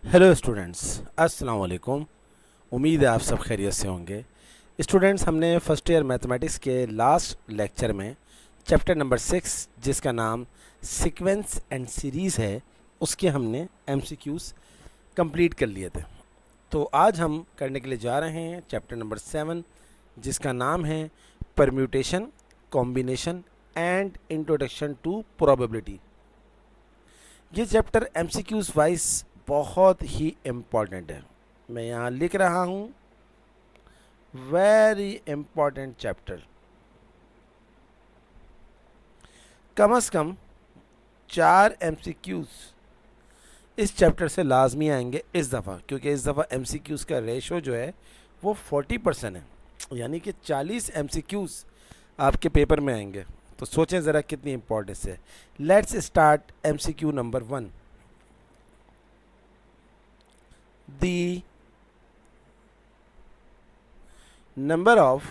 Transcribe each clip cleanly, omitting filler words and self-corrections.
Hello students, अस्सलाम वालेकुम। उम्मीद है आप सब खैरियत से होंगे। स्टूडेंट्स, हमने फर्स्ट ईयर मैथमेटिक्स के लास्ट लेक्चर में चैप्टर नंबर 6 जिसका नाम सीक्वेंस एंड सीरीज़ है, उसके हमने एमसीक्यूज़ कंप्लीट कर लिए थे। तो आज हम करने के लिए जा रहे हैं चैप्टर नंबर 7 जिसका नाम है permutation, combination and introduction to probability. ये चैप्टर एमसीक्यूज़ वाइज बहुत ही इम्पॉर्टेंट है। मैं यहाँ लिख रहा हूँ वेरी इम्पॉर्टेंट चैप्टर। कम से कम 4 एमसीक्यूज़ इस चैप्टर से लाजमी आएंगे इस दफ़ा, क्योंकि इस दफ़ा एमसीक्यूज़ का रेशो जो है वो 40% है, यानी कि 40 एमसीक्यूज़ आपके पेपर में आएंगे। तो सोचें ज़रा कितनी इम्पोर्टेंस है। Let's start MCQ number 1। The number of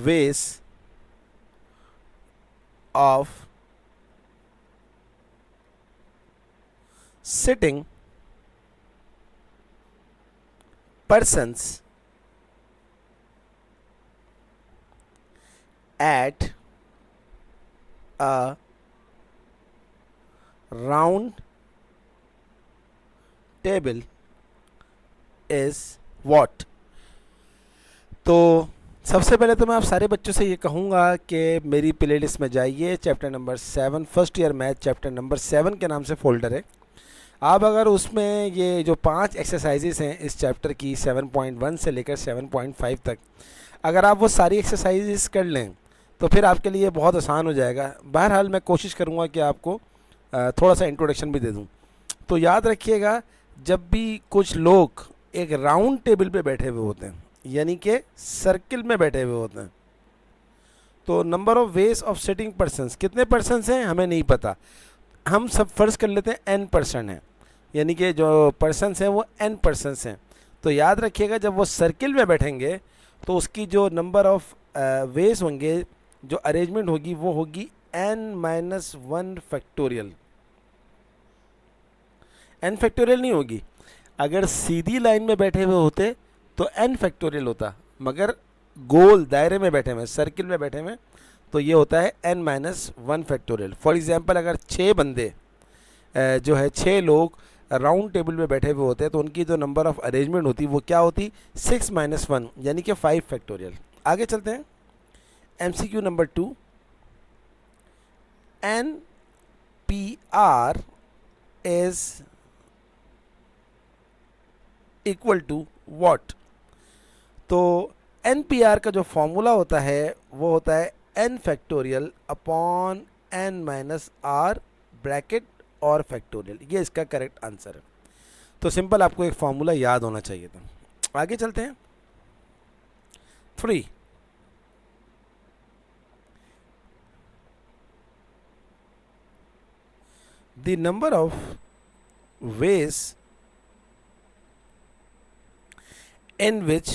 ways of sitting persons at a round table is what? तो सबसे पहले तो मैं आप सारे बच्चों से ये कहूँगा कि मेरी प्लेलिस्ट में जाइए। Chapter number 7 first year math chapter number 7 के नाम से फ़ोल्डर है। आप अगर उसमें ये जो 5 एक्सरसाइजेस हैं इस चैप्टर की 7.1 से लेकर 7.5 तक, अगर आप वो सारी एक्सरसाइजेस कर लें तो फिर आपके लिए बहुत आसान हो जाएगा। बहरहाल मैं कोशिश करूँगा कि आपको थोड़ा सा इंट्रोडक्शन भी दे दूँ। तो याद रखिएगा, जब भी कुछ लोग एक राउंड टेबल पे बैठे हुए होते हैं, यानी कि सर्किल में बैठे हुए होते हैं, तो number of ways of sitting persons, कितने पर्सन्स हैं हमें नहीं पता, हम सब फर्ज कर लेते हैं n पर्सन है, यानी कि जो पर्सन्स हैं वो n पर्सन्स हैं। तो याद रखिएगा, जब वो सर्किल में बैठेंगे तो उसकी जो नंबर ऑफ वेज होंगे, जो अरेंजमेंट होगी वो होगी n-1 फैक्टोरियल। n फैक्टोरियल नहीं होगी। अगर सीधी लाइन में बैठे हुए होते तो n फैक्टोरियल होता, मगर गोल दायरे में बैठे हुए, सर्किल में बैठे हुए, तो ये होता है n-1 फैक्टोरियल। फॉर एग्जांपल, अगर 6 बंदे जो है 6 लोग राउंड टेबल में बैठे हुए होते हैं तो उनकी जो नंबर ऑफ अरेंजमेंट होती वो क्या होती, 6-1 यानी कि 5 फैक्टोरियल। आगे चलते हैं। MCQ number 2, N P R is equal to what? तो एन पी आर का जो फॉर्मूला होता है वो होता है n factorial upon n-r bracket और फैक्टोरियल। ये इसका करेक्ट आंसर है। तो सिंपल आपको एक फॉर्मूला याद होना चाहिए था। आगे चलते हैं। 3, the number of ways in which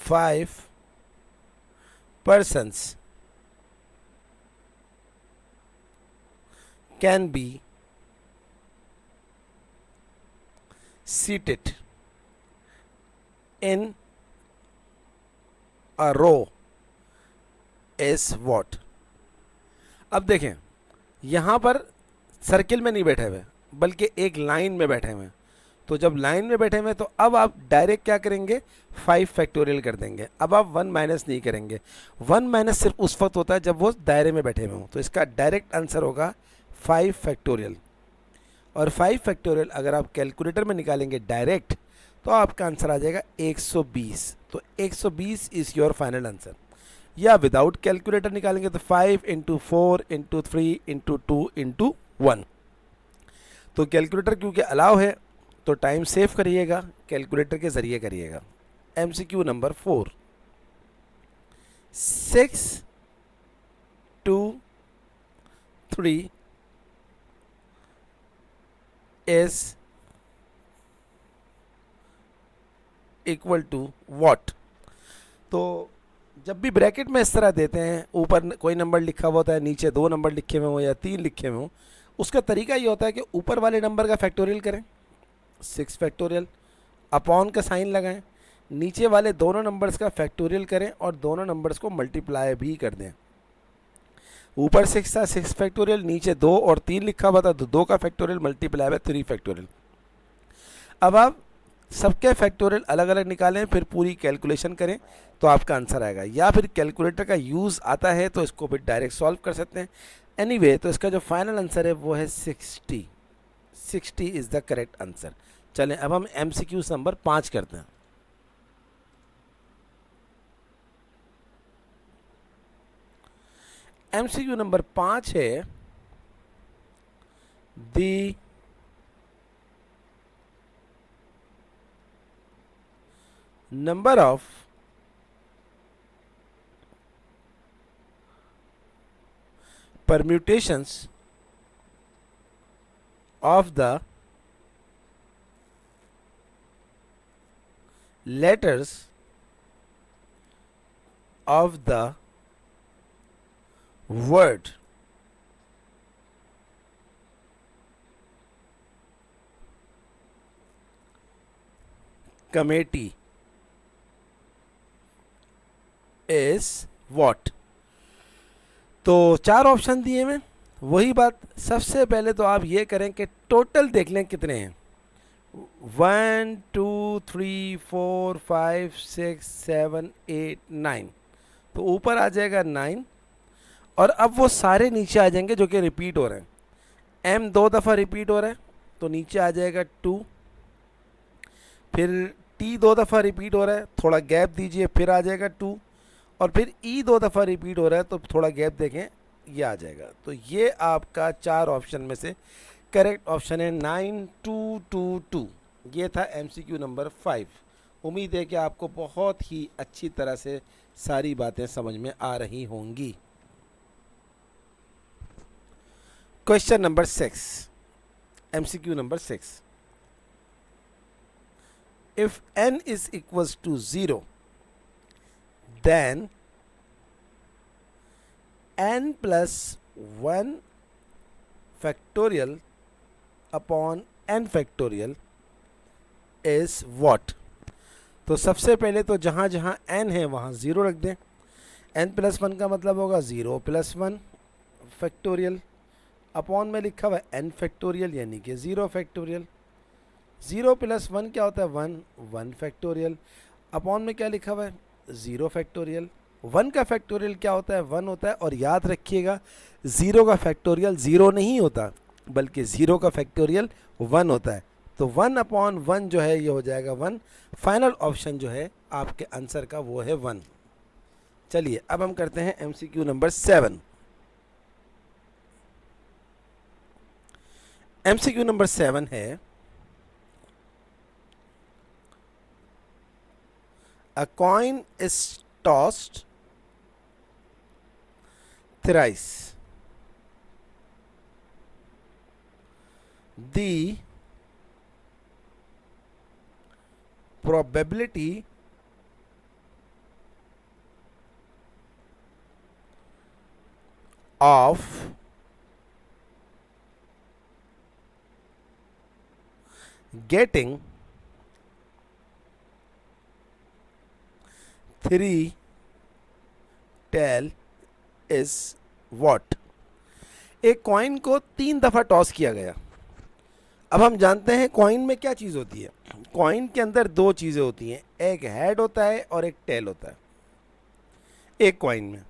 5 persons can be seated in a row is what? अब देखें, यहाँ पर सर्किल में नहीं बैठे हुए बल्कि एक लाइन में बैठे हुए हैं। तो जब लाइन में बैठे हुए तो अब आप डायरेक्ट क्या करेंगे, 5 फैक्टोरियल कर देंगे। अब आप 1 माइनस नहीं करेंगे। 1 माइनस सिर्फ उस वक्त होता है जब वो दायरे में बैठे हुए हों। तो इसका डायरेक्ट आंसर होगा 5 फैक्टोरियल। और 5 फैक्टोरियल अगर आप कैलकुलेटर में निकालेंगे डायरेक्ट तो आपका आंसर आ जाएगा 120। तो 120 इज़ योर फाइनल आंसर। या विदाउट कैलकुलेटर निकालेंगे तो 5 इंटू 4 इंटू 3 इंटू 2 इंटू 1। तो कैलकुलेटर क्योंकि अलाउ है तो टाइम सेव करिएगा, कैलकुलेटर के ज़रिए करिएगा। MCQ number 4, 6 2 3 is equal to what? तो जब भी ब्रैकेट में इस तरह देते हैं, ऊपर कोई नंबर लिखा हुआ होता है, नीचे 2 नंबर लिखे हुए हों या 3 लिखे हुए हों, उसका तरीका ये होता है कि ऊपर वाले नंबर का फैक्टोरियल करें 6 फैक्टोरियल, अपॉन का साइन लगाएं, नीचे वाले दोनों नंबर्स का फैक्टोरियल करें और दोनों नंबर्स को मल्टीप्लाई भी कर दें। ऊपर 6 था, 6 फैक्टोरियल, नीचे 2 और 3 लिखा हुआ था, तो 2 का फैक्टोरियल मल्टीप्लाई बाय 3 फैक्टोरियल। अब आप सबके फैक्टोरियल अलग अलग निकालें, फिर पूरी कैलकुलेशन करें तो आपका आंसर आएगा। या फिर कैलकुलेटर का यूज़ आता है तो इसको फिर डायरेक्ट सॉल्व कर सकते हैं। एनीवे, तो इसका जो फाइनल आंसर है वो है 60। 60 इज़ द करेक्ट आंसर। चलें अब हम MCQ नंबर 5 करते हैं। MCQ नंबर 5 है दी number of permutations of the letters of the word committee is what। तो 4 ऑप्शन दिए में, वही बात, सबसे पहले तो आप ये करें कि टोटल देख लें कितने हैं। 1 2 3 4 5 6 7 8 9, तो ऊपर आ जाएगा 9 और अब वो सारे नीचे आ जाएंगे जो कि रिपीट हो रहे हैं। M 2 दफ़ा रिपीट हो रहा है तो नीचे आ जाएगा 2, फिर T 2 दफ़ा रिपीट हो रहा है, थोड़ा गैप दीजिए, फिर आ जाएगा 2, और फिर E 2 दफ़ा रिपीट हो रहा है तो थोड़ा गैप देखें, ये आ जाएगा। तो ये आपका 4 ऑप्शन में से करेक्ट ऑप्शन है 9222। ये था MCQ नंबर 5। उम्मीद है कि आपको बहुत ही अच्छी तरह से सारी बातें समझ में आ रही होंगी। Question number 6, MCQ number 6। If n is equals to 0, then n plus 1 factorial upon n factorial is what। तो सबसे पहले तो जहाँ जहाँ n है वहाँ 0 रख दें। n प्लस 1 का मतलब होगा 0 प्लस 1 फैक्टोरियल, अपॉन में लिखा हुआ है n फैक्टोरियल यानी कि 0 फैक्टोरियल। 0 प्लस 1 क्या होता है 1, 1 फैक्टोरियल, अपॉन में क्या लिखा हुआ है 0 फैक्टोरियल। 1 का फैक्टोरियल क्या होता है 1 होता है, और याद रखिएगा 0 का फैक्टोरियल 0 नहीं होता बल्कि 0 का फैक्टोरियल 1 होता है। तो 1 अपॉन 1 जो है ये हो जाएगा 1। फाइनल ऑप्शन जो है आपके आंसर का वो है 1। चलिए अब हम करते हैं MCQ नंबर 7। MCQ नंबर 7 है a coin is tossed thrice. The probability of getting 3 tail is what। एक कॉइन को 3 दफ़ा टॉस किया गया। अब हम जानते हैं कॉइन में क्या चीज़ होती है। कॉइन के अंदर 2 चीज़ें होती हैं, एक हेड होता है और एक टेल होता है एक कॉइन में।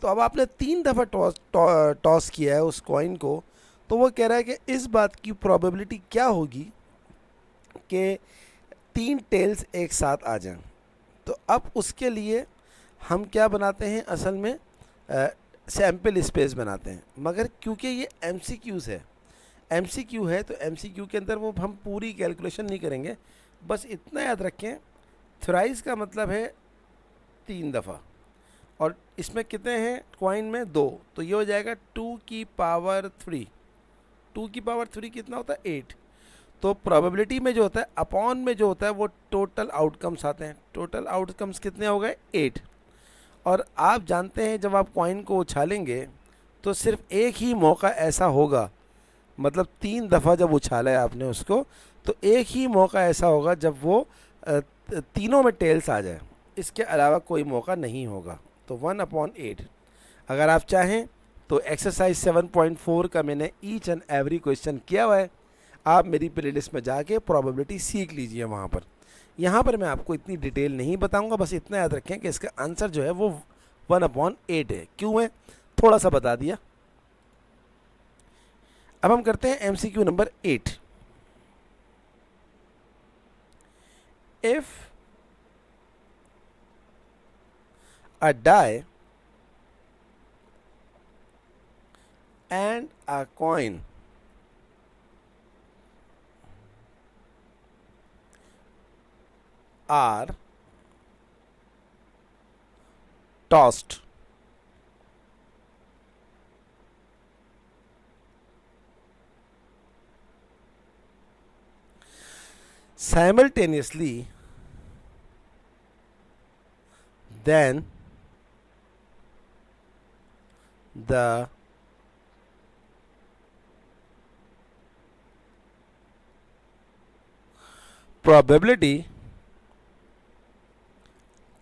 तो अब आपने 3 दफ़ा टॉस किया है उस कॉइन को, तो वो कह रहा है कि इस बात की प्रोबेबिलिटी क्या होगी कि 3 टेल्स एक साथ आ जाएं। तो अब उसके लिए हम क्या बनाते हैं, असल में सैम्पल स्पेस बनाते हैं। मगर क्योंकि ये MCQs है, MCQ है, तो MCQ के अंदर वो हम पूरी कैलकुलेशन नहीं करेंगे। बस इतना याद रखें, थ्राइस का मतलब है 3 दफ़ा, और इसमें कितने हैं कॉइन में 2, तो ये हो जाएगा 2 की पावर 3। 2 की पावर 3 कितना होता है 8। तो प्रोबेबिलिटी में जो होता है अपॉन में जो होता है वो टोटल आउटकम्स आते हैं। टोटल आउटकम्स कितने हो गए 8, और आप जानते हैं जब आप कॉइन को उछालेंगे तो सिर्फ एक ही मौका ऐसा होगा, मतलब 3 दफ़ा जब उछाला है आपने उसको, तो एक ही मौका ऐसा होगा जब वो तीनों में टेल्स आ जाए, इसके अलावा कोई मौका नहीं होगा। तो 1/8। अगर आप चाहें तो एक्सरसाइज 7.4 का मैंने ईच एंड एवरी क्वेश्चन किया हुआ है, आप मेरी प्लेलिस्ट में जाके प्रोबेबिलिटी सीख लीजिए वहाँ पर। यहाँ पर मैं आपको इतनी डिटेल नहीं बताऊँगा, बस इतना याद रखें कि इसका आंसर जो है वो 1/8 है। क्यों है थोड़ा सा बता दिया। अब हम करते हैं MCQ number 8। If a die and a coin are tossed simultaneously, then the probability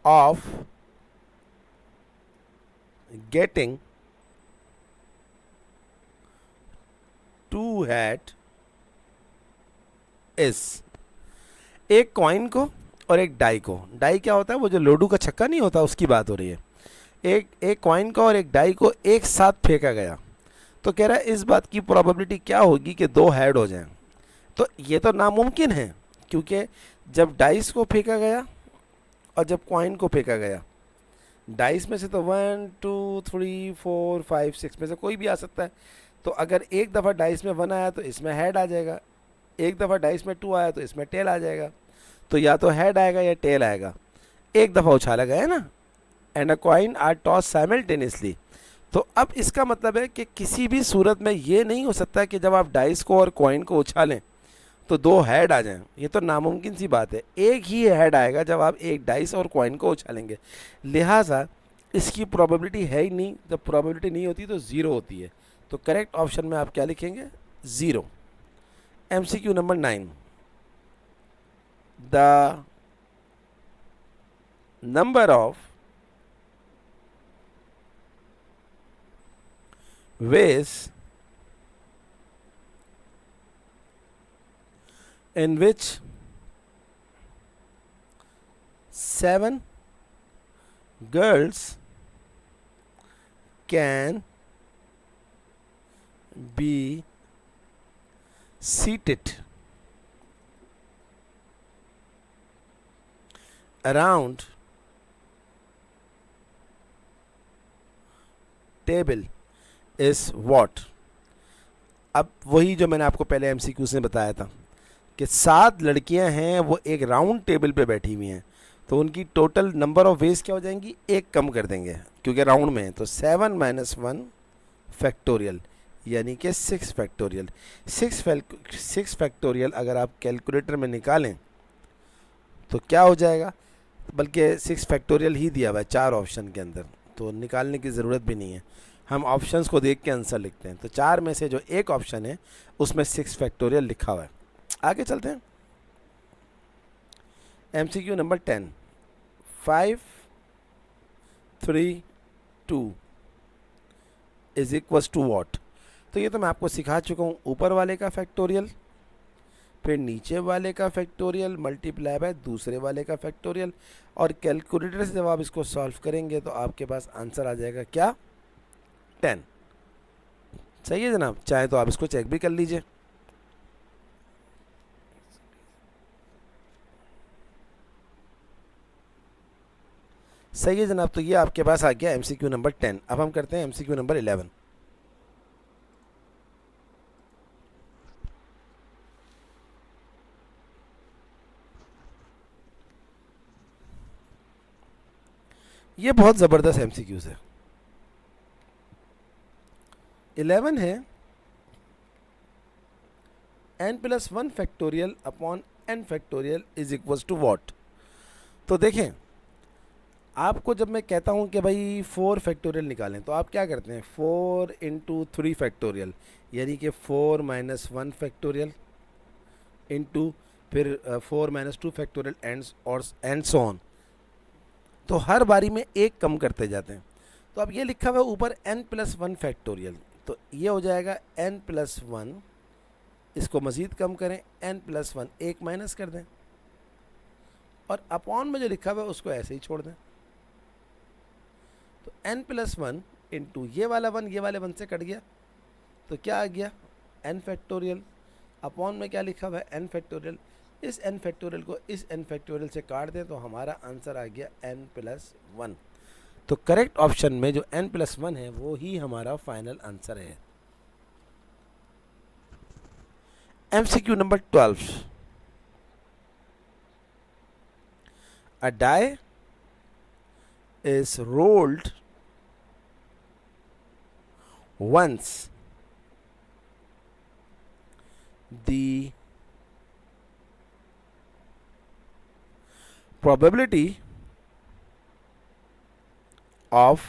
of getting two hat is, एक कॉइन को और एक डाई को। डाई क्या होता है, वो जो लोडू का छक्का नहीं होता उसकी बात हो रही है। एक कॉइन को और एक डाई को एक साथ फेंका गया, तो कह रहा है इस बात की प्रोबेबिलिटी क्या होगी कि 2 हेड हो जाएं। तो ये तो नामुमकिन है, क्योंकि जब डाइस को फेंका गया और जब कॉइन को फेंका गया, डाइस में से तो 1 2 3 4 5 6 में से कोई भी आ सकता है। तो अगर एक दफ़ा डाइस में 1 आया तो इसमें हेड आ जाएगा, एक दफ़ा डाइस में 2 आया तो इसमें टेल आ जाएगा। तो या तो हेड आएगा या टेल आएगा, एक दफ़ा उछाला गया है ना। And a coin are toss simultaneously. तो अब इसका मतलब है कि किसी भी सूरत में ये नहीं हो सकता कि जब आप डाइस को और कॉइन को उछालें तो 2 हेड आ जाएं। ये तो नामुमकिन सी बात है, एक ही हेड आएगा जब आप एक डाइस और कॉइन को उछालेंगे। लिहाजा इसकी प्रोबेबिलिटी है ही नहीं, जब प्रोबेबिलिटी नहीं होती तो 0 होती है। तो करेक्ट ऑप्शन में आप क्या लिखेंगे, 0। MCQ number 9, the number of ways in which 7 girls can be seated around table is what। अब वही जो मैंने आपको पहले MCQ से बताया था कि 7 लड़कियां हैं, वो एक राउंड टेबल पे बैठी हुई हैं, तो उनकी टोटल नंबर ऑफ वेज क्या हो जाएंगी, एक कम कर देंगे क्योंकि राउंड में है। तो 7 - 1 फैक्टोरियल यानी कि 6 फैक्टोरियल। 6 फैक्टोरियल अगर आप कैलकुलेटर में निकालें तो क्या हो जाएगा, बल्कि 6 फैक्टोरियल ही दिया हुआ है 4 ऑप्शन के अंदर, तो निकालने की ज़रूरत भी नहीं है, हम ऑप्शंस को देख के आंसर लिखते हैं। तो 4 में से जो एक ऑप्शन है उसमें 6 फैक्टोरियल लिखा हुआ है। आगे चलते हैं। MCQ number 10, 5 3 2 is equals to what. तो ये तो मैं आपको सिखा चुका हूँ, ऊपर वाले का फैक्टोरियल फिर नीचे वाले का फैक्टोरियल मल्टीप्लाई बाय दूसरे वाले का फैक्टोरियल, और कैलकुलेटर से जब आप इसको सॉल्व करेंगे तो आपके पास आंसर आ जाएगा क्या, 10। सही है जनाब, चाहे तो आप इसको चेक भी कर लीजिए। सही है जनाब, तो ये आपके पास आ गया MCQ नंबर 10। अब हम करते हैं MCQ नंबर 11। ये बहुत ज़बरदस्त MCQs है। 11 है n+1 factorial upon n factorial is equals to what. तो देखें आपको जब मैं कहता हूँ कि भाई 4 फैक्टोरियल निकालें तो आप क्या करते हैं, 4 इंटू 3 फैक्टोरियल, यानी कि 4 माइनस 1 फैक्टोरियल इंटू फिर 4 minus 2 factorial and so on. तो हर बारी में एक कम करते जाते हैं। तो अब ये लिखा हुआ है ऊपर n प्लस 1 फैक्टोरियल, तो ये हो जाएगा n प्लस 1, इसको मज़ीद कम करें n प्लस 1, एक माइनस कर दें और अपॉन में जो लिखा हुआ है उसको ऐसे ही छोड़ दें। तो n प्लस 1 इंटू ये वाला 1 ये वाले 1 से कट गया, तो क्या आ गया n फैक्टोरियल, अपॉन में क्या लिखा हुआ है n फैक्टोरियल। इस n फैक्टोरियल को इस n फैक्टोरियल से काट दें तो हमारा आंसर आ गया n प्लस 1। तो करेक्ट ऑप्शन में जो n प्लस 1 है वो ही हमारा फाइनल आंसर है। MCQ number 12, a die is rolled once the probability of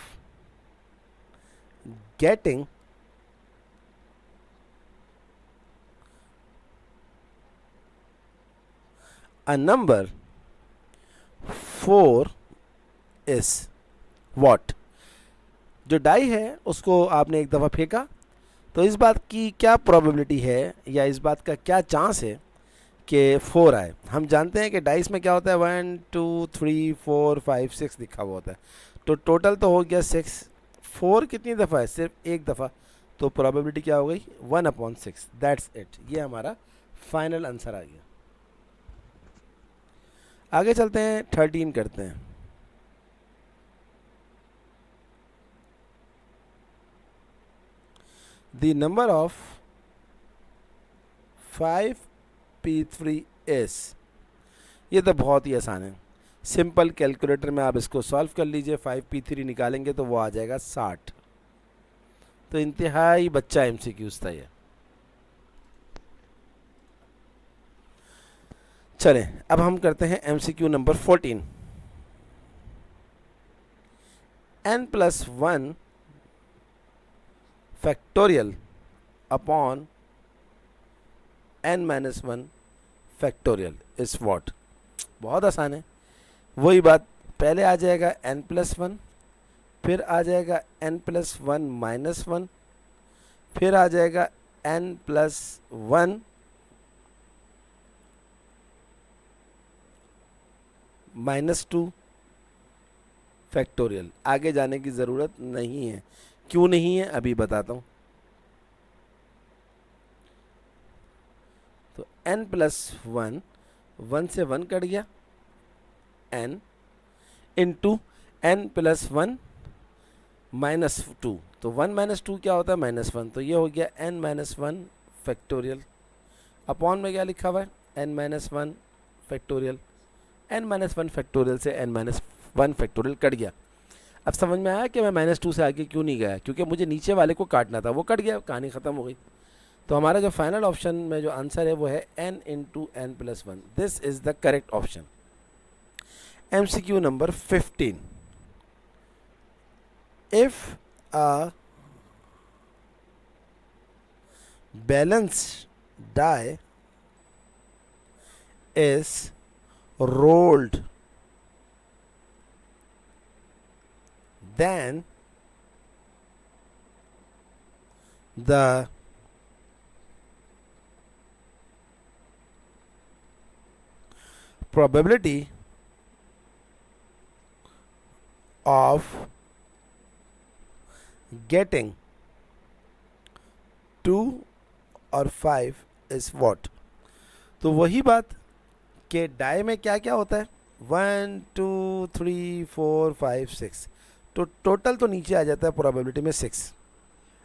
getting a number 4 is what। जो डाई है उसको आपने एक दफ़ा फेंका, तो इस बात की क्या प्रोबेबिलिटी है या इस बात का क्या चांस है कि 4 आए। हम जानते हैं कि डाइस में क्या होता है, 1 2 3 4 5 6 लिखा हुआ होता है, तो टोटल तो हो गया 6। 4 कितनी दफ़ा है, सिर्फ एक दफ़ा, तो प्रोबेबिलिटी क्या हो गई 1/6, दैट्स इट। ये हमारा फाइनल आंसर आ गया। आगे चलते हैं, 13 करते हैं। The number of 5p3 is, ये तो बहुत ही आसान है, सिंपल कैलकुलेटर में आप इसको सॉल्व कर लीजिए। 5p3 निकालेंगे तो वो आ जाएगा 60। तो इंतहाई बच्चा MCQs था ये। चलें अब हम करते हैं MCQ number 14। n plus 1 factorial upon n minus 1 factorial is what. बहुत आसान है, वही बात, पहले आ जाएगा n प्लस 1, फिर आ जाएगा n प्लस 1 माइनस 1, फिर आ जाएगा n प्लस 1 माइनस 2 फैक्टोरियल। आगे जाने की ज़रूरत नहीं है, क्यों नहीं है अभी बताता हूँ। तो n प्लस 1, 1 से 1 कट गया, n into n plus 1 minus 2, तो 1 माइनस 2 क्या होता है -1, तो ये हो गया n माइनस 1 फैक्टोरियल। अपॉन में क्या लिखा हुआ है n minus 1 factorial. n minus 1 factorial से n माइनस 1 फैक्टोरियल कट गया। अब समझ में आया कि मैं -2 से आगे क्यों नहीं गया, क्योंकि मुझे नीचे वाले को काटना था, वो कट गया, कहानी ख़त्म हो गई। तो हमारा जो फाइनल ऑप्शन में जो आंसर है वो है n into n plus 1। This is the correct option. MCQ number 15, if a balanced die is rolled, then the probability of getting 2 और 5 is what। तो वही बात कि डाई में क्या क्या होता है, 1 2 3 4 5 6, तो टोटल तो नीचे आ जाता है प्रोबेबिलिटी में 6।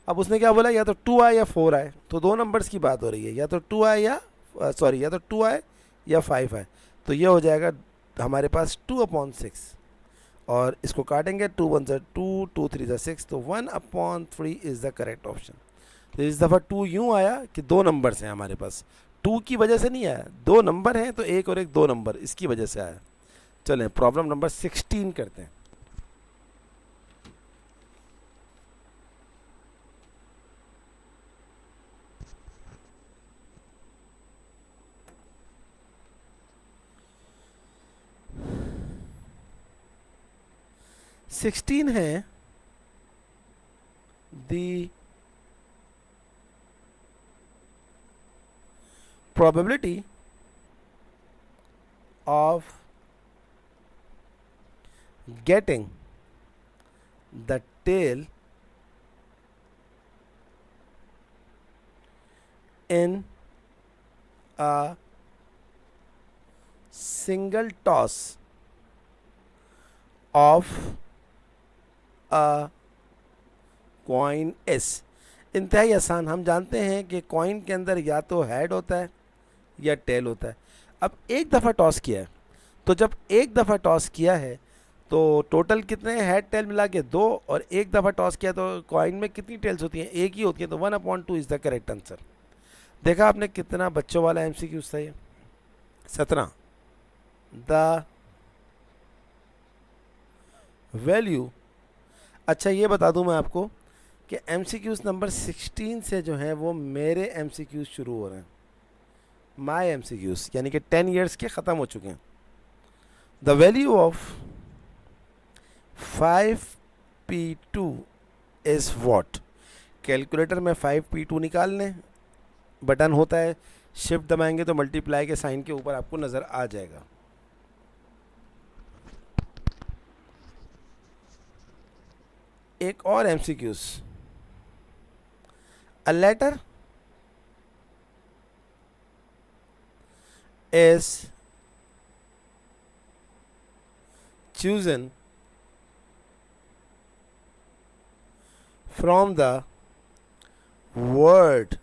अब उसने क्या बोला, या तो 2 आए या 4 आए, तो दो नंबर्स की बात हो रही है, या तो 2 आए या सॉरी या तो 2 आए या 5 आए, तो ये हो जाएगा हमारे पास 2/6 और इसको काटेंगे, 2 1 2 2 3 6, तो 1/3 इज़ द करेक्ट ऑप्शन। तो इस दफ़ा 2 यूँ आया कि दो नंबर्स हैं हमारे पास, 2 की वजह से नहीं आया, दो नंबर हैं तो एक और एक दो नंबर, इसकी वजह से आया। चलें प्रॉब्लम नंबर 16 करते हैं। 16 है the probability of getting the tail in a single toss of a coin is। इंतहाई आसान, हम जानते हैं कि कॉइन के अंदर या तो हेड होता है या टेल होता है। अब एक दफ़ा टॉस किया है, तो जब एक दफ़ा टॉस किया है तो टोटल कितने हैं, हेड टेल मिला के 2, और एक दफ़ा टॉस किया तो कॉइन में कितनी टेल्स होती हैं, एक ही होती है, तो 1/2 इज़ द करेक्ट आंसर। देखा आपने कितना बच्चों वाला MCQ था ये। 17 द वैल्यू। अच्छा ये बता दूं मैं आपको कि MCQs नंबर 16 से जो हैं वो मेरे MCQs शुरू हो रहे हैं, माई MCQs, यानी कि 10 ईयर्स के ख़त्म हो चुके हैं। The value of 5p2 is what. Calculator में 5p2 निकाल लें, बटन होता है, शिफ्ट दबाएंगे तो मल्टीप्लाई के साइन के ऊपर आपको नज़र आ जाएगा। एक और MCQs। A letter is chosen from the word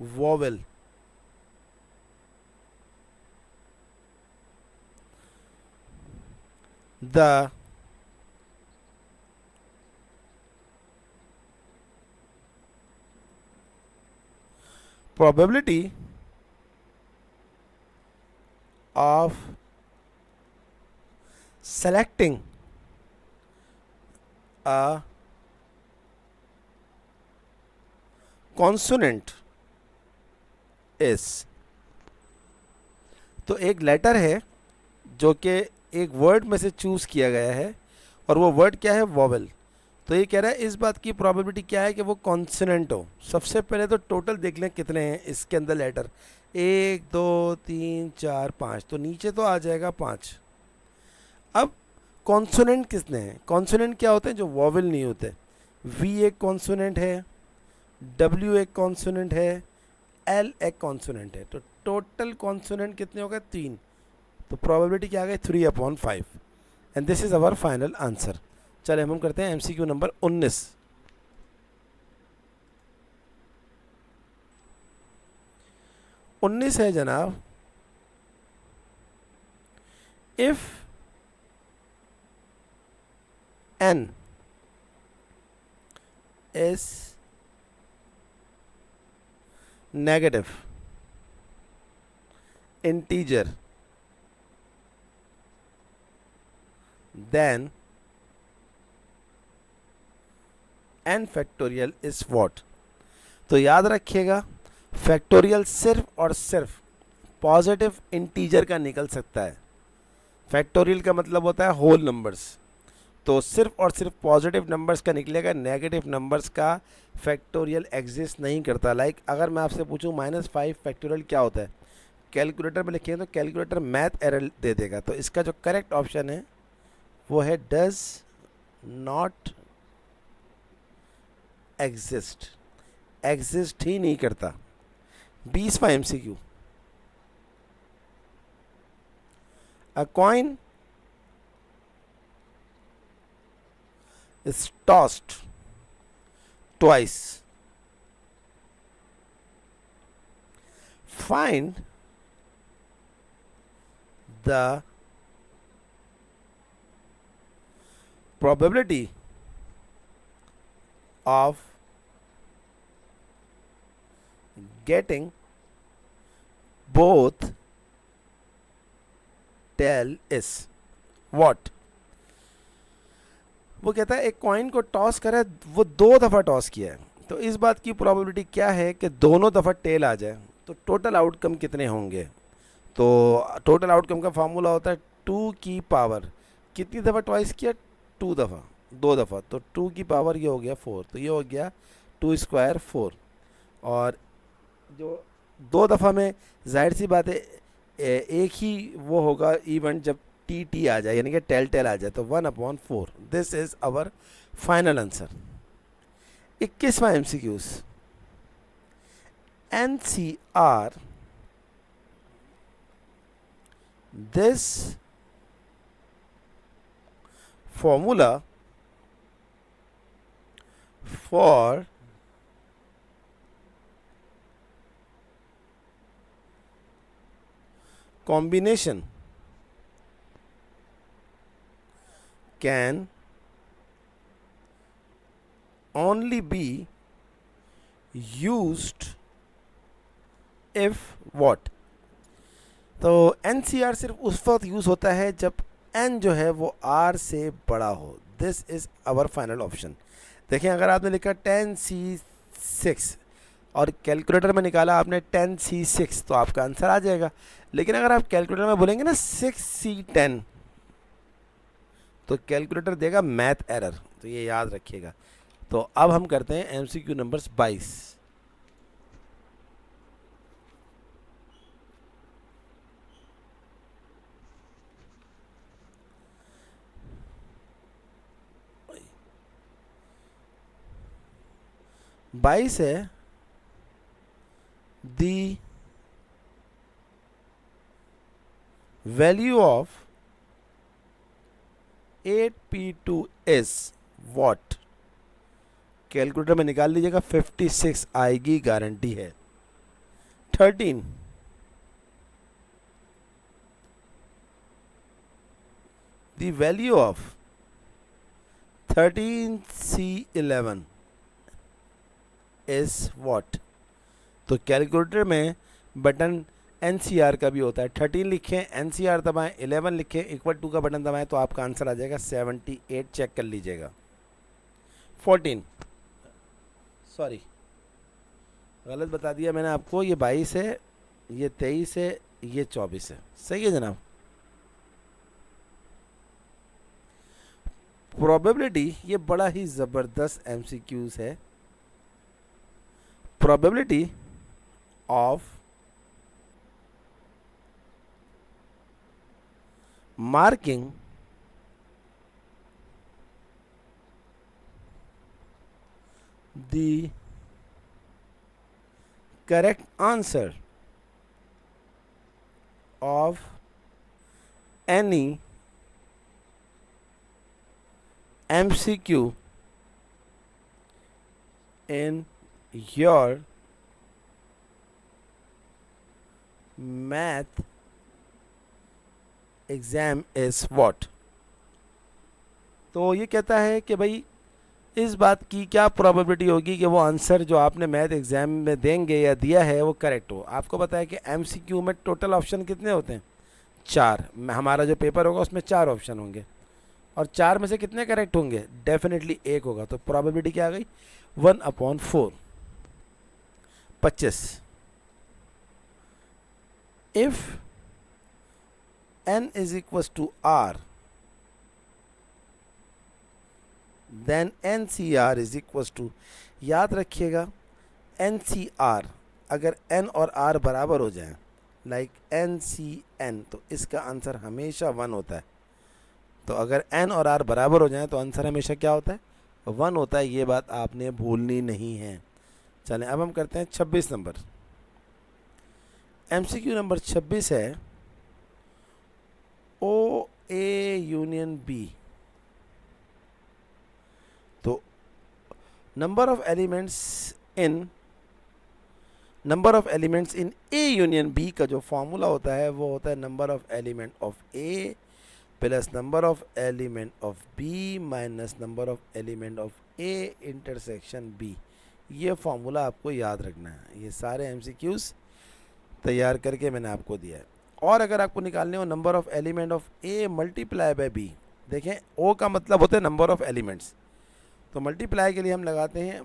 vowel the probability of selecting a consonant is। तो एक लेटर है जो कि एक वर्ड में से चूज़ किया गया है, और वो वर्ड क्या है, वॉवेल। तो ये कह रहा है इस बात की प्रोबेबिलिटी क्या है कि वो कॉन्सोनेंट हो। सबसे पहले तो टोटल देख लें कितने हैं इसके अंदर लेटर, 1 2 3 4 5, तो नीचे तो आ जाएगा 5। अब कॉन्सोनेंट कितने हैं, कॉन्सोनेंट क्या होते हैं, जो वॉवेल नहीं होते। V एक कॉन्सोनेंट है, W एक कॉन्सोनेंट है, L एक कॉन्सोनेंट है, तो टोटल कॉन्सोनेंट कितने हो गए, 3। तो प्रोबेबिलिटी क्या आ गई, 3/5, and this is our final answer. चले हम करते हैं MCQ नंबर 19। है जनाब, if n is negative integer then n factorial is what। तो याद रखिएगा, फैक्टोरियल सिर्फ और सिर्फ पॉजिटिव इंटीजर का निकल सकता है। फैक्टोरियल का मतलब होता है होल नंबर्स, तो सिर्फ और सिर्फ पॉजिटिव नंबर्स का निकलेगा, नेगेटिव नंबर्स का फैक्टोरियल एग्जिस्ट नहीं करता। लाइक अगर मैं आपसे पूछूं -5 फैक्टोरियल क्या होता है, कैलकुलेटर में लिखेंगे तो कैलकुलेटर मैथ एरर दे देगा। तो इसका जो करेक्ट ऑप्शन है वो है डज नॉट एग्जिस्ट, एग्जिस्ट ही नहीं करता। 20वां MCQ। A coin is tossed twice. Find the probability of getting both tail is what। वो कहता है एक कॉइन को टॉस करा, वो 2 दफ़ा टॉस किया है, तो इस बात की प्रोबेबिलिटी क्या है कि दोनों दफ़ा टेल आ जाए, तो टोटल आउटकम कितने होंगे। तो टोटल आउटकम का फार्मूला होता है 2 की पावर कितनी दफ़ा ट्वाइस किया, 2 दफ़ा, 2 दफ़ा, तो 2 की पावर ये हो गया 4, तो ये हो गया 2 स्क्वायर 4। और जो 2 दफ़ा में जाहिर सी बात है एक ही वो होगा इवेंट जब टी टी आ जाए, यानी कि टेल टेल आ जाए, तो 1/4। This is our final answer. 21वां MCQs। NCR this formula for combination can only be used if what। तो NCR सिर्फ उस वक्त यूज़ होता है जब n जो है वो r से बड़ा हो। This is our final option. देखें, अगर आपने लिखा 10C6 और कैलकुलेटर में निकाला आपने 10C6 तो आपका आंसर आ जाएगा। लेकिन अगर आप कैलकुलेटर में बोलेंगे ना 6C10 तो कैलकुलेटर देगा मैथ एरर, तो ये याद रखिएगा। तो अब हम करते हैं MCQ नंबर्स 22। बाईस है the value of 8P2 is what. Calculator में निकाल लीजिएगा, 56 आएगी, गारंटी है। 13 the value of 13C11 is what. तो कैलकुलेटर में बटन NCR का भी होता है। 13 लिखें, NCR दबाएं, 11 लिखें, इक्वल टू का बटन दबाएं, तो आपका आंसर आ जाएगा 78। चेक कर लीजिएगा। 14 सॉरी गलत बता दिया मैंने आपको, ये 22 है, ये 23 है, ये 24 है। सही है जनाब। प्रोबेबिलिटी, ये बड़ा ही ज़बरदस्त MCQs है। Probability of marking the correct answer of any MCQ in your math exam is what. तो ये कहता है कि भाई इस बात की क्या प्रोबेबिलिटी होगी कि वो आंसर जो आपने मैथ एग्ज़ाम में देंगे या दिया है वो करेक्ट हो। आपको पता है कि MCQ में टोटल ऑप्शन कितने होते हैं, 4। हमारा जो पेपर होगा उसमें 4 ऑप्शन होंगे और 4 में से कितने करेक्ट होंगे, डेफिनेटली 1 होगा। तो प्रोबेबिलिटी क्या आ गई, 1/4। 25 if n is equals to r then NCR is equals to, याद रखिएगा NCR अगर n और r बराबर हो जाएं, लाइक NCN, तो इसका आंसर हमेशा 1 होता है। तो अगर n और r बराबर हो जाएं तो आंसर हमेशा क्या होता है, 1 होता है। ये बात आपने भूलनी नहीं है। चलें अब हम करते हैं 26 नंबर। MCQ नंबर 26 है OA यूनियन B। तो number of elements in A union B का जो फॉर्मूला होता है वो होता है number of element of A plus number of element of B minus number of element of A intersection B। ये फॉर्मूला आपको याद रखना है। ये सारे MCQs तैयार करके मैंने आपको दिया है। और अगर आपको निकालने हो number of element of A multiply by B, देखें O का मतलब होता है नंबर ऑफ एलिमेंट्स, तो मल्टीप्लाई के लिए हम लगाते हैं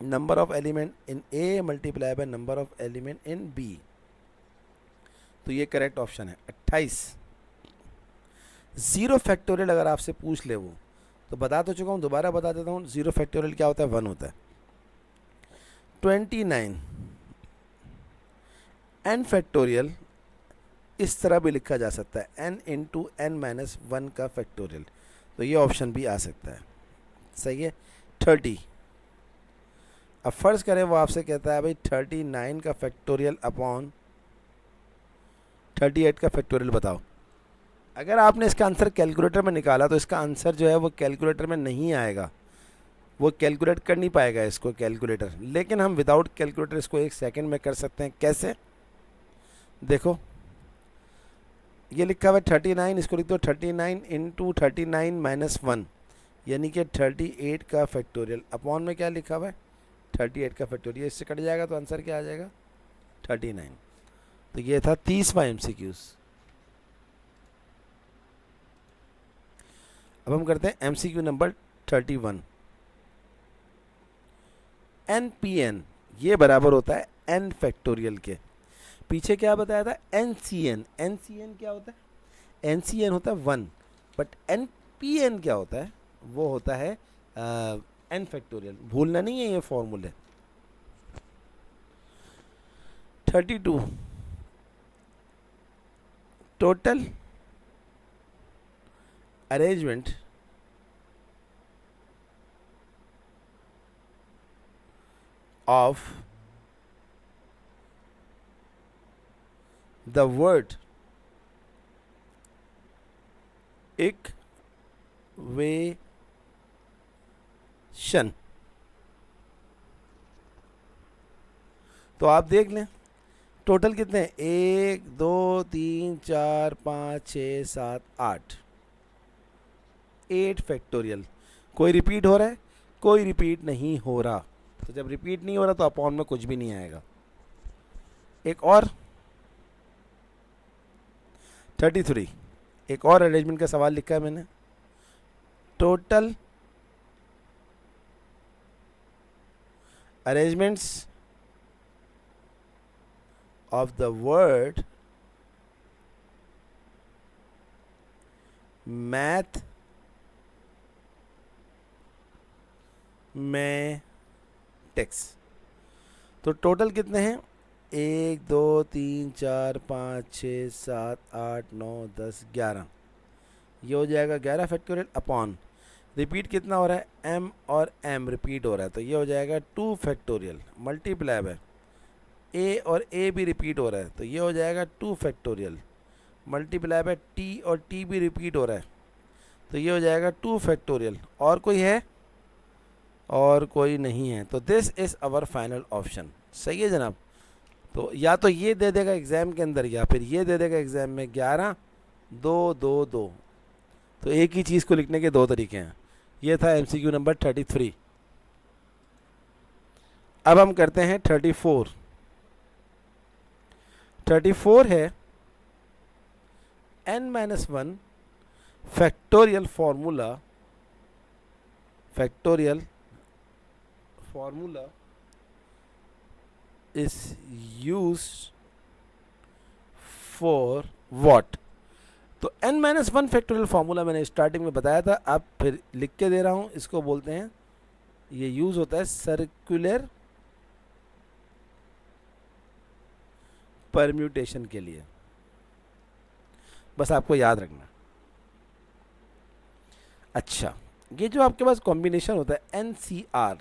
number of element in A multiply by number of element in B। तो ये करेक्ट ऑप्शन है 28। ज़ीरो फैक्टोरियल अगर आपसे पूछ ले वो, तो बता तो चुका हूँ, दोबारा बता देता हूँ। ज़ीरो फैक्टोरियल क्या होता है? 1 होता है। 29 एन फैक्टोरियल इस तरह भी लिखा जा सकता है, एन इंटू एन माइनस 1 का फैक्टोरियल, तो ये ऑप्शन भी आ सकता है। सही है। 30, अब फर्ज करें वो आपसे कहता है भाई 39 का फैक्टोरियल अपॉन 38 का फैक्टोरियल बताओ। अगर आपने इसका आंसर कैलकुलेटर में निकाला तो इसका आंसर जो है वो कैलकुलेटर में नहीं आएगा, वो कैलकुलेट कर नहीं पाएगा इसको कैलकुलेटर। लेकिन हम विदाउट कैलकुलेटर इसको 1 सेकंड में कर सकते हैं। कैसे? देखो, ये लिखा हुआ है 39, इसको लिख दो 39 इंटू 39 माइनस 1, यानी कि 38 का फैक्टोरियल अपॉन में क्या लिखा हुआ है? 38 का फैक्टोरियल। इससे कट जाएगा तो आंसर क्या आ जाएगा? 39। तो ये था 30वां MCQs। अब हम करते हैं MCQ नंबर 31। NPN ये बराबर होता है n फैक्टोरियल के। पीछे क्या बताया था? NCN। NCN क्या होता है? NCN होता है 1, बट NPN क्या होता है? वो होता है n फैक्टोरियल। भूलना नहीं है ये फॉर्मूले। 32 total arrangement of the word equation। तो आप देख लें टोटल कितने हैं? 1 2 3 4 5 6 7 8, 8 फैक्टोरियल। कोई रिपीट हो रहा है? कोई रिपीट नहीं हो रहा। तो जब रिपीट नहीं हो रहा तो अपॉन में कुछ भी नहीं आएगा। एक और 33, एक और अरेंजमेंट का सवाल लिखा है मैंने। Total arrangements of the word math में टेक्स। तो टोटल कितने हैं? 1 2 3 4 5 6 7 8 9 10 11। ये हो जाएगा 11 फैक्टोरियल अपॉन रिपीट कितना हो रहा है? m और m रिपीट हो रहा है, तो ये हो जाएगा 2 फैक्टोरियल मल्टीप्लाई बाय a और a भी रिपीट हो रहा है, तो ये हो जाएगा 2 फैक्टोरियल मल्टीप्लाई बाय t और t भी रिपीट हो रहा है, तो ये हो जाएगा 2 फैक्टोरियल। और कोई है? और कोई नहीं है। तो this is our final option. सही है जनाब। तो या तो ये दे देगा एग्ज़ाम के अंदर या फिर ये दे देगा एग्ज़ाम में 11 2 2 2। तो एक ही चीज़ को लिखने के दो तरीके हैं। ये था MCQ नंबर 33। अब हम करते हैं 34। 34 है n-1 factorial formula is used for what? तो n-1 फैक्टोरियल फार्मूला मैंने स्टार्टिंग में बताया था, अब फिर लिख के दे रहा हूँ। इसको बोलते हैं, ये यूज होता है सर्कुलर परम्यूटेशन के लिए। बस आपको याद रखना। अच्छा, ये जो आपके पास कॉम्बिनेशन होता है NCR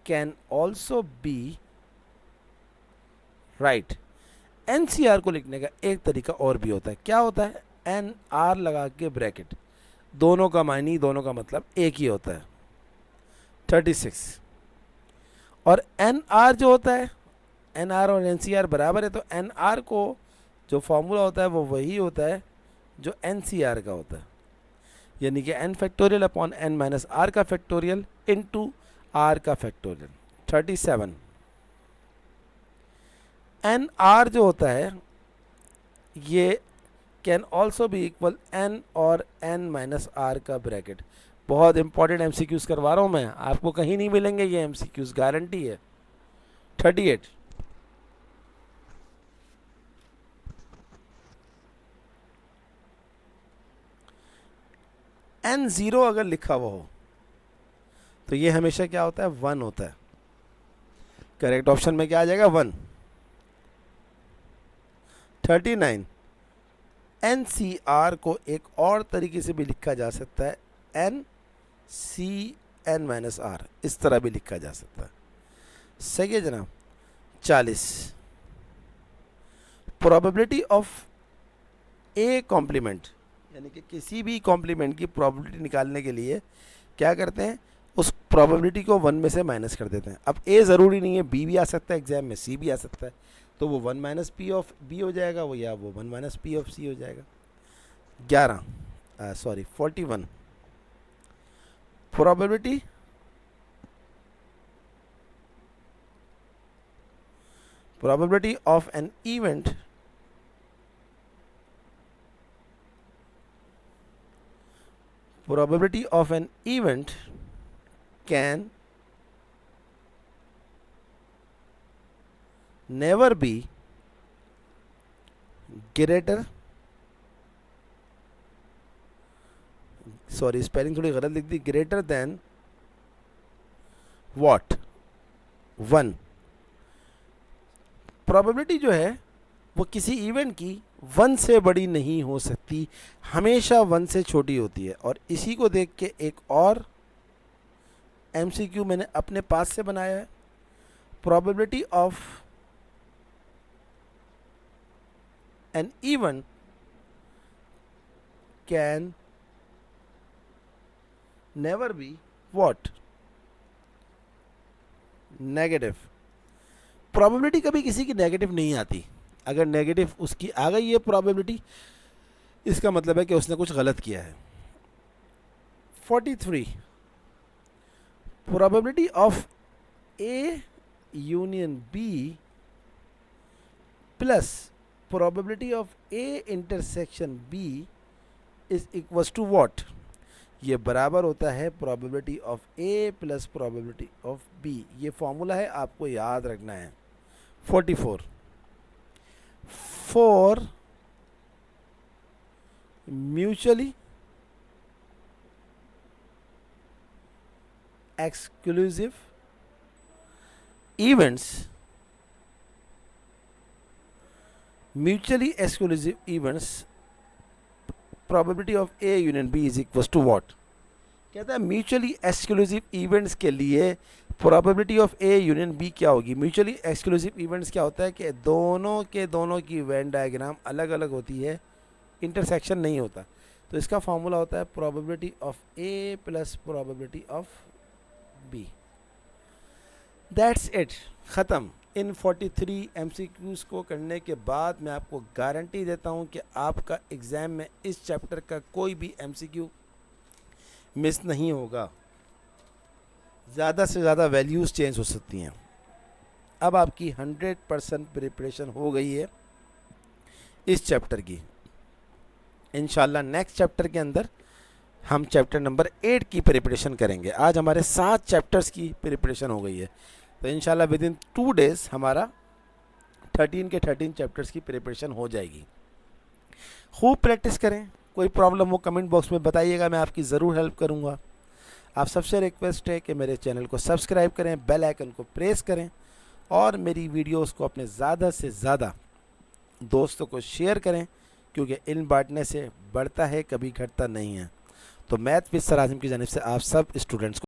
can also be right. NCR को लिखने का एक तरीका और भी होता है। क्या होता है? NR लगा के ब्रैकेट, दोनों का मायने, दोनों का मतलब एक ही होता है। 36 और NR जो होता है, NR और NCR बराबर है, तो NR को जो फॉर्मूला होता है वो वही होता है जो NCR का होता है, यानी कि n फैक्टोरियल अपॉन n-r का फैक्टोरियल इंटू r का फैक्टोरियल। 37 NR जो होता है ये can also be equal n और n-r का ब्रैकेट। बहुत इंपॉर्टेंट MCQs करवा रहा हूँ मैं, आपको कहीं नहीं मिलेंगे ये MCQs, गारंटी है। 38 n0 अगर लिखा हुआ हो तो ये हमेशा क्या होता है, 1 होता है। करेक्ट ऑप्शन में क्या आ जाएगा, 1। 39, NCR को एक और तरीके से भी लिखा जा सकता है, NCN-R, इस तरह भी लिखा जा सकता है। सही है जनाब। 40, प्रोबेबिलिटी ऑफ ए कॉम्प्लीमेंट, यानी कि किसी भी कॉम्प्लीमेंट की प्रोबेबिलिटी निकालने के लिए क्या करते हैं, उस प्रोबेबिलिटी को 1 में से माइनस कर देते हैं। अब ए ज़रूरी नहीं है, बी भी आ सकता है एग्जाम में, सी भी आ सकता है, तो वो 1 माइनस पी ऑफ बी हो जाएगा, वो या वो 1 माइनस पी ऑफ सी हो जाएगा। 41, probability of an event can never be greater, sorry spelling थोड़ी गलत लिख दी, ग्रेटर देन व्हाट, 1। प्रोबेबिलिटी जो है वो किसी इवेंट की 1 से बड़ी नहीं हो सकती, हमेशा 1 से छोटी होती है। और इसी को देख के एक और MCQ मैंने अपने पास से बनाया है, probability of an event can never be what, negative. Probability कभी किसी की नेगेटिव नहीं आती, अगर नेगेटिव उसकी आ गई है प्रोबेबिलिटी, इसका मतलब है कि उसने कुछ गलत किया है। 43, probability of A union B plus probability of A intersection B is equals to what, ये बराबर होता है probability of A plus probability of B. ये फॉर्मूला है, आपको याद रखना है। 44, for mutually exclusive events, mutually exclusive events, probability of A union B is equals to what। कहता है म्यूचुअली एक्सक्लूसिव इवेंट्स के लिए probability of A union B क्या होगी। म्यूचुअली एक्सक्लूसिव इवेंट्स क्या होता है कि दोनों की वेन डायग्राम अलग अलग होती है, इंटरसेक्शन नहीं होता, तो इसका फॉर्मूला होता है probability of A plus probability of B. That's it, ख़त्म। इन 43 MCQs को करने के बाद मैं आपको गारंटी देता हूं कि आपका एग्ज़ाम में इस चैप्टर का कोई भी MCQ मिस नहीं होगा। ज़्यादा से ज़्यादा वैल्यूज़ चेंज हो सकती हैं। अब आपकी 100% प्रिपरेशन हो गई है इस चैप्टर की। इंशाल्लाह नेक्स्ट चैप्टर के अंदर हम चैप्टर नंबर 8 की प्रिपरेशन करेंगे। आज हमारे 7 चैप्टर्स की प्रिपरेशन हो गई है, तो इंशाल्लाह विद इन 2 डेज़ हमारा 13 के 13 चैप्टर्स की प्रिपरेशन हो जाएगी। खूब प्रैक्टिस करें, कोई प्रॉब्लम हो कमेंट बॉक्स में बताइएगा, मैं आपकी ज़रूर हेल्प करूँगा। आप सबसे रिक्वेस्ट है कि मेरे चैनल को सब्सक्राइब करें, बेल आइकन को प्रेस करें और मेरी वीडियोस को अपने ज़्यादा से ज़्यादा दोस्तों को शेयर करें, क्योंकि इल्म बांटने से बढ़ता है, कभी घटता नहीं है। तो मैथ विद सर आज़म की जानिब से आप सब स्टूडेंट्स को